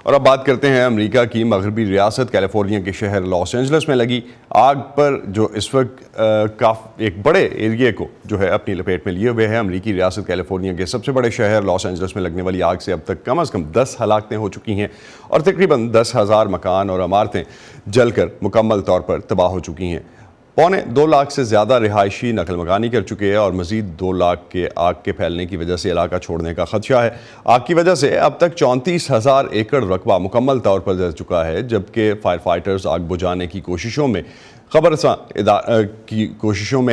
اور اب بات کرتے ہیں امریکہ کی مغربی ریاست کیلیفورنیا کے شہر لاس اینجلس میں لگی آگ پر، جو اس وقت ایک بڑے ایریے کو جو ہے اپنی لپیٹ میں لیے ہوئے ہے۔ امریکی ریاست کیلیفورنیا کے سب سے بڑے شہر لاس اینجلس میں لگنے والی آگ سے اب تک کم از کم 10 ہلاکتیں ہو چکی ہیں اور تقریباً 10,000 مکان اور عمارتیں جل کر مکمل طور پر تباہ ہو چکی ہیں۔ 2.25 لاکھ سے زیادہ رہائشی نقل مکانی کر چکے ہیں اور مزید 2 لاکھ کے آگ کے پھیلنے کی وجہ سے علاقہ چھوڑنے کا خدشہ ہے۔ آگ کی وجہ سے اب تک 34,000 ایکڑ رقبہ مکمل طور پر جل چکا ہے، جبکہ فائر فائٹرز آگ بجھانے کی کوششوں میں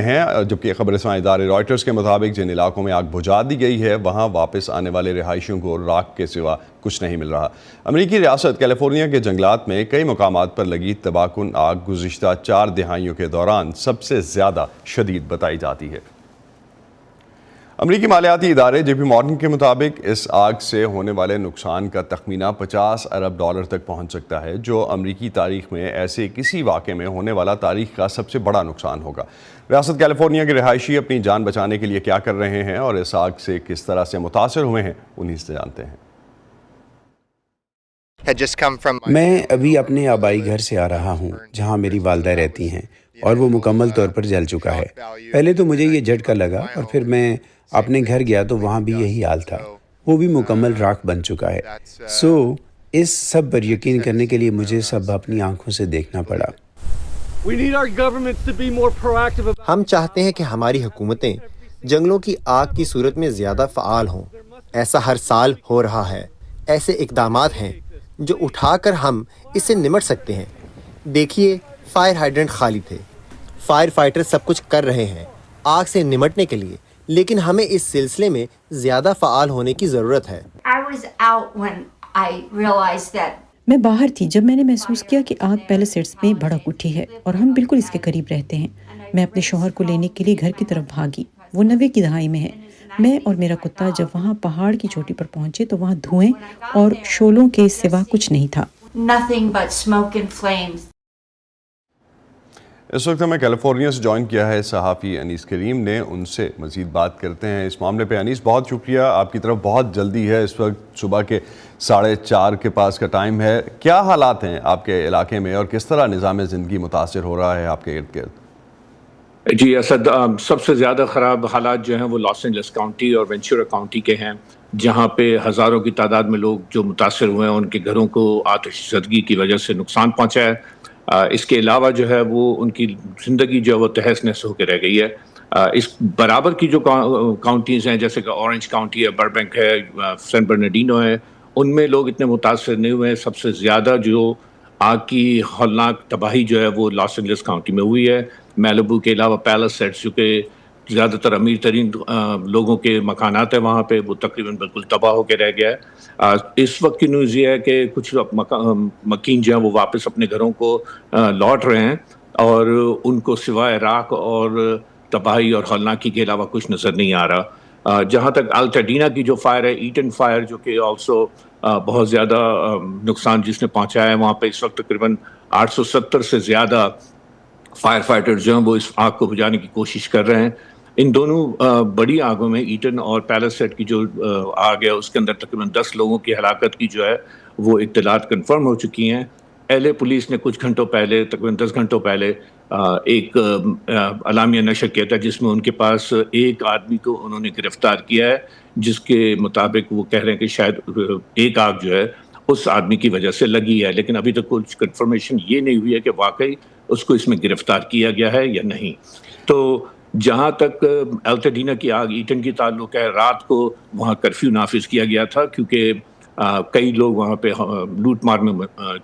ہیں، جبکہ خبر رساں ادارے رائٹرز کے مطابق جن علاقوں میں آگ بجھا دی گئی ہے وہاں واپس آنے والے رہائشیوں کو راکھ کے سوا کچھ نہیں مل رہا۔ امریکی ریاست کیلیفورنیا کے جنگلات میں کئی مقامات پر لگی تباہ کن آگ گزشتہ 4 دہائیوں کے دوران سب سے زیادہ شدید بتائی جاتی ہے۔ امریکی مالیاتی ادارے جے پی مورگن کے مطابق اس آگ سے ہونے والے نقصان کا تخمینہ $50 ارب تک پہنچ سکتا ہے، جو امریکی تاریخ میں ایسے کسی واقعے میں ہونے والا تاریخ کا سب سے بڑا نقصان ہوگا۔ ریاست کیلیفورنیا کے رہائشی اپنی جان بچانے کے لیے کیا کر رہے ہیں اور اس آگ سے کس طرح سے متاثر ہوئے ہیں، انہیں سے جانتے ہیں۔ میں ابھی اپنے آبائی گھر سے آ رہا ہوں جہاں میری والدہ رہتی ہیں، اور وہ مکمل طور پر جل چکا ہے۔ پہلے تو مجھے یہ جھٹکا لگا اور پھر میں اپنے گھر گیا تو وہاں بھی یہی حال تھا، وہ بھی مکمل راکھ بن چکا ہے۔ اس سب پر یقین کرنے کے لیے مجھے سب اپنی آنکھوں سے دیکھنا پڑا۔ ہم چاہتے ہیں کہ ہماری حکومتیں جنگلوں کی آگ کی صورت میں زیادہ فعال ہوں۔ ایسا ہر سال ہو رہا ہے۔ ایسے اقدامات ہیں جو اٹھا کر ہم اس سے نمٹ سکتے ہیں۔ دیکھیے، فائر ہائیڈرنٹ خالی تھے، فائر فائٹر سب کچھ کر رہے ہیں آگ سے نمٹنے کے لیے، لیکن ہمیں اس سلسلے میں زیادہ فعال ہونے کی ضرورت ہے۔ میں باہر تھی جب میں نے محسوس کیا کہ آگ پیلیسیڈز میں بھڑک اٹھی ہے اور ہم بالکل اس کے قریب رہتے ہیں۔ میں اپنے شوہر کو لینے کے لیے گھر کی طرف بھاگی، وہ 90 کی دہائی میں ہے۔ میں اور میرا کتا جب وہاں پہاڑ کی چوٹی پر پہنچے تو وہاں دھوئیں اور شعلوں کے سوا کچھ نہیں تھا۔ اس وقت ہمیں کیلیفورنیا سے جوائن کیا ہے صحافی انیس کریم نے، ان سے مزید بات کرتے ہیں اس معاملے پہ۔ انیس، بہت شکریہ، آپ کی طرف بہت جلدی ہے، اس وقت صبح کے 4:30 کے پاس کا ٹائم ہے۔ کیا حالات ہیں آپ کے علاقے میں اور کس طرح نظام زندگی متاثر ہو رہا ہے آپ کے ارد گرد؟ جی اسد، سب سے زیادہ خراب حالات جو ہیں وہ لاس اینجلس کاؤنٹی اور وینچورا کاؤنٹی کے ہیں، جہاں پہ ہزاروں کی تعداد میں لوگ جو متاثر ہوئے ہیں، ان کے گھروں کو آتش زدگی کی وجہ سے نقصان پہنچا ہے۔ اس کے علاوہ جو ہے وہ ان کی زندگی جو ہے وہ تہس نہس ہو کے رہ گئی ہے۔ اس برابر کی جو کاؤنٹیز ہیں، جیسے کہ اورنج کاؤنٹی ہے، بربینک ہے، سین برنارڈینو ہے، ان میں لوگ اتنے متاثر نہیں ہوئے ہیں۔ سب سے زیادہ جو آگ کی ہولناک تباہی جو ہے وہ لاس اینجلس کاؤنٹی میں ہوئی ہے۔ میلیبو کے علاوہ پیلیسیڈز، جو کہ زیادہ تر امیر ترین لوگوں کے مکانات ہیں وہاں پہ، وہ تقریباً بالکل تباہ ہو کے رہ گیا ہے۔ اس وقت کی نیوز یہ ہے کہ کچھ مکین جو ہیں وہ واپس اپنے گھروں کو لوٹ رہے ہیں اور ان کو سوائے راکھ اور تباہی اور ہولناکی کے علاوہ کچھ نظر نہیں آ رہا۔ جہاں تک الٹاڈینا کی جو فائر ہے، ایٹن فائر، جو کہ آلسو بہت زیادہ نقصان جس نے پہنچایا ہے، وہاں پہ اس وقت تقریباً 870 سے زیادہ فائر فائٹر جو ہیں وہ اس آگ کو بجھانے کی کوشش کر رہے ہیں۔ ان دونوں بڑی آگوں میں، ایٹن اور پیلیسیڈ کی جو آگ ہے، اس کے اندر تقریباً 10 لوگوں کی ہلاکت کی جو ہے وہ اطلاعات کنفرم ہو چکی ہیں۔ LA پولیس نے کچھ گھنٹوں پہلے، تقریباً 10 گھنٹوں پہلے، ایک اعلامیہ نشر کیا تھا جس میں ان کے پاس ایک آدمی کو انہوں نے گرفتار کیا ہے، جس کے مطابق وہ کہہ رہے ہیں کہ شاید ایک آگ جو ہے اس آدمی کی وجہ سے لگی ہے، لیکن ابھی تک کچھ کنفرمیشن یہ نہیں ہوئی ہے کہ واقعی اس کو اس میں گرفتار کیا گیا ہے یا نہیں۔ تو جہاں تک الٹاڈینا کی آگ ایٹن کی تعلق ہے، رات کو وہاں کرفیو نافذ کیا گیا تھا کیونکہ کئی لوگ وہاں پہ لوٹ مار میں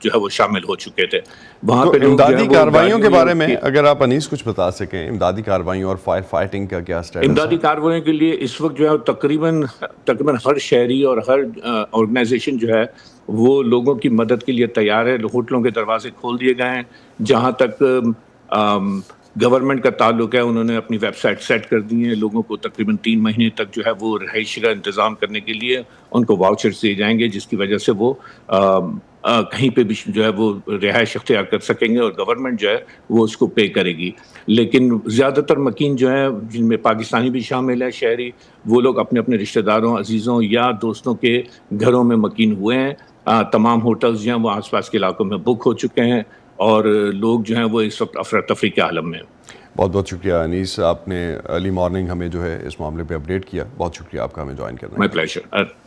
جو ہے وہ شامل ہو چکے تھے۔ وہاں پہ امدادی کارروائیوں کے بارے میں اگر آپ انیس کچھ بتا سکیں، امدادی کارروائیوں اور فائر فائٹنگ کا کیا سٹیٹس ہے؟ امدادی کارروائیوں کے لیے اس وقت جو ہے تقریباً ہر شہری اور ہر آرگنائزیشن جو ہے وہ لوگوں کی مدد کے لیے تیار ہے۔ ہوٹلوں کے دروازے کھول دیے گئے ہیں۔ جہاں تک گورنمنٹ کا تعلق ہے، انہوں نے اپنی ویب سائٹ سیٹ کر دی ہیں، لوگوں کو تقریباً 3 مہینے تک جو ہے وہ رہائش کا انتظام کرنے کے لیے ان کو واؤچرز دیے جائیں گے، جس کی وجہ سے وہ کہیں پہ بھی جو ہے وہ رہائش اختیار کر سکیں گے اور گورنمنٹ جو ہے وہ اس کو پے کرے گی۔ لیکن زیادہ تر مکین جو ہیں، جن میں پاکستانی بھی شامل ہیں، شہری، وہ لوگ اپنے اپنے رشتہ داروں، عزیزوں یا دوستوں کے گھروں میں مکین ہوئے ہیں تمام ہوٹلز جو ہیں وہ آس پاس کے علاقوں میں بک ہو چکے ہیں اور لوگ جو ہیں وہ اس وقت افراتفری کے عالم میں ہیں۔ بہت بہت شکریہ انیس، آپ نے ارلی مارننگ ہمیں جو ہے اس معاملے پہ اپڈیٹ کیا، بہت شکریہ آپ کا ہمیں جوائن کرنے کا۔ مائی پلیزر۔